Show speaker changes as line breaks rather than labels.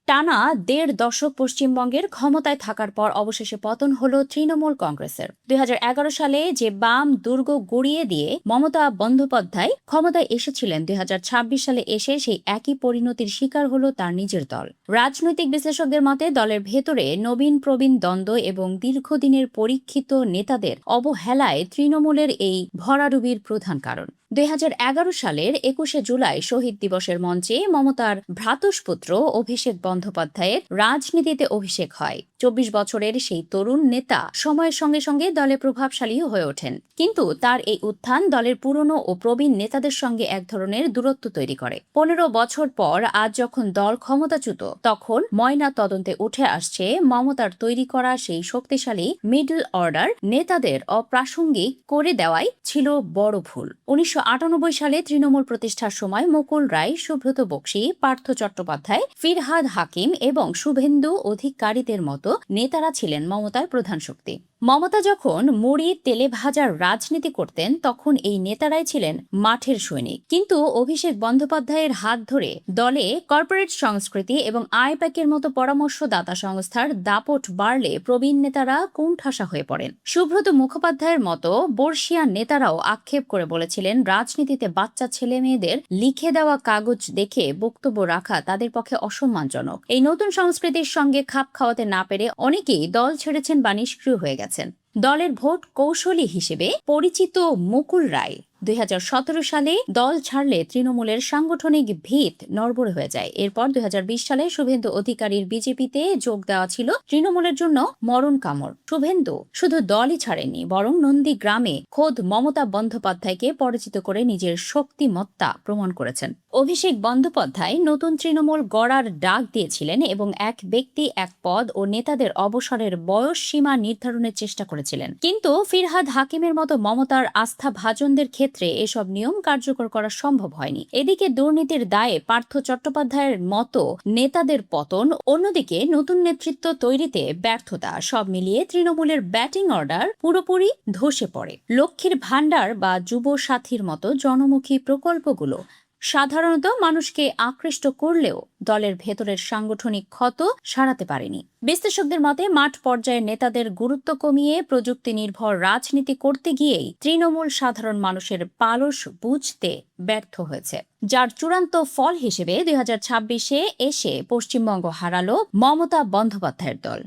টানা ১.৫ দশক পশ্চিমবঙ্গের ক্ষমতায় থাকার পর অবশেষে পতন হল তৃণমূল কংগ্রেসের। ২০১১ সালে যে বাম দুর্গ গড়িয়ে দিয়ে মমতা বন্দ্যোপাধ্যায় ক্ষমতায় এসেছিলেন, ২০২৬ সালে এসে সেই একই পরিণতির শিকার হল তার নিজের দল। রাজনৈতিক বিশ্লেষকদের মতে দলের ভেতরে নবীন প্রবীণ দ্বন্দ্ব এবং দীর্ঘদিনের পরীক্ষিত নেতাদের অবহেলায় তৃণমূলের এই ভরাডুবির প্রধান কারণ। ২০১১ সালের ২১শে জুলাই শহীদ দিবসের মঞ্চে মমতার ভ্রাতুষ্পুত্র অভিষেক বন্দ্যোপাধ্যায়ের রাজনীতিতে অভিষেক হয়। ২৪ বছরের সেই তরুণ নেতা সময়ের সঙ্গে সঙ্গে দলে প্রভাবশালী হয়ে ওঠেন, কিন্তু তার এই উত্থান দলের পুরনো ও প্রবীণ নেতাদের সঙ্গে এক ধরনের দূরত্ব তৈরি করে। ১৫ বছর পর আজ যখন দল ক্ষমতাচ্যুত, তখন ময়না তদন্তে উঠে আসছে মমতার তৈরি করা সেই শক্তিশালী মিডল অর্ডার নেতাদের অপ্রাসঙ্গিক করে দেওয়াই ছিল বড় ভুল। ১৯৯৮ সালে তৃণমূল প্রতিষ্ঠার সময় মুকুল রায়, সুব্রত বক্সী, পার্থ চট্টোপাধ্যায়, ফিরহাদ হাকিম এবং শুভেন্দু অধিকারীদের মতো নেতারা ছিলেন মমতার প্রধান শক্তি। মমতা যখন মুড়ি তেলে ভাজার রাজনীতি করতেন, তখন এই নেতারাই ছিলেন মাঠের সৈনিক। কিন্তু অভিষেক বন্দ্যোপাধ্যায়ের হাত ধরে দলে কর্পোরেট সংস্কৃতি এবং আইপ্যাকের মতো পরামর্শদাতা সংস্থার দাপট বাড়লে প্রবীণ নেতারা কোণঠাসা হয়ে পড়েন। সুব্রত মুখোপাধ্যায়ের মতো বর্ষিয়ান নেতারাও আক্ষেপ করে বলেছিলেন, রাজনীতিতে বাচ্চা ছেলে মেয়েদের লিখে দেওয়া কাগজ দেখে বক্তব্য রাখা তাদের পক্ষে অসম্মানজনক। এই নতুন সংস্কৃতির সঙ্গে খাপ খাওয়াতে না পেরে অনেকেই দল ছেড়েছেন বা নিষ্ক্রিয় হয়ে গেছেন। দলের ভোট কৌশলী হিসেবে পরিচিত মুকুল রায় ২০১৭ সালে দল ছাড়লে তৃণমূলের সাংগঠনিক ভিত নড়বড়ে হয়ে যায়। এরপর ২০২০ সালে শুভেন্দু অধিকারীর বিজেপিতে যোগ দেওয়া ছিল তৃণমূলের জন্য মরণ কামড়। শুভেন্দু শুধু দলই ছাড়েনি, বরং নন্দীগ্রামে খোদ মমতা বন্দ্যোপাধ্যায়কে পরাজিত করে নিজের শক্তিমত্তা প্রমাণ করেছেন। অভিষেক বন্দ্যোপাধ্যায় নতুন তৃণমূল গড়ার ডাক দিয়েছিলেন এবং এক ব্যক্তি, এক পদ ও নেতাদের অবসরের বয়স সীমা নির্ধারণের চেষ্টা করেছিলেন। কিন্তু ফিরহাদ হাকিমের মতো মমতার আস্থাভাজনদের ক্ষেত্রে এসব নিয়ম কার্যকর করা সম্ভব হয়নি। এদিকে দুর্নীতির দায়ে পার্থ চট্টোপাধ্যায়ের মতো নেতাদের পতন, অন্যদিকে নতুন নেতৃত্ব তৈরিতে ব্যর্থতা, সব মিলিয়ে তৃণমূলের ব্যাটিং অর্ডার পুরোপুরি ধসে পড়ে। লক্ষ্মীর ভাণ্ডার বা যুব সাথীর মতো জনমুখী প্রকল্পগুলো সাধারণত মানুষকে আকৃষ্ট করলেও দলের ভেতরের সাংগঠনিক ক্ষত সারাতে পারেনি। বিশ্লেষকদের মতে মাঠ পর্যায়ের নেতাদের গুরুত্ব কমিয়ে প্রযুক্তি নির্ভর রাজনীতি করতে গিয়েই তৃণমূল সাধারণ মানুষের পালস বুঝতে ব্যর্থ হয়েছে, যার চূড়ান্ত ফল হিসেবে ২০২৬-এ এসে পশ্চিমবঙ্গ হারালো মমতা বন্দ্যোপাধ্যায়ের দল।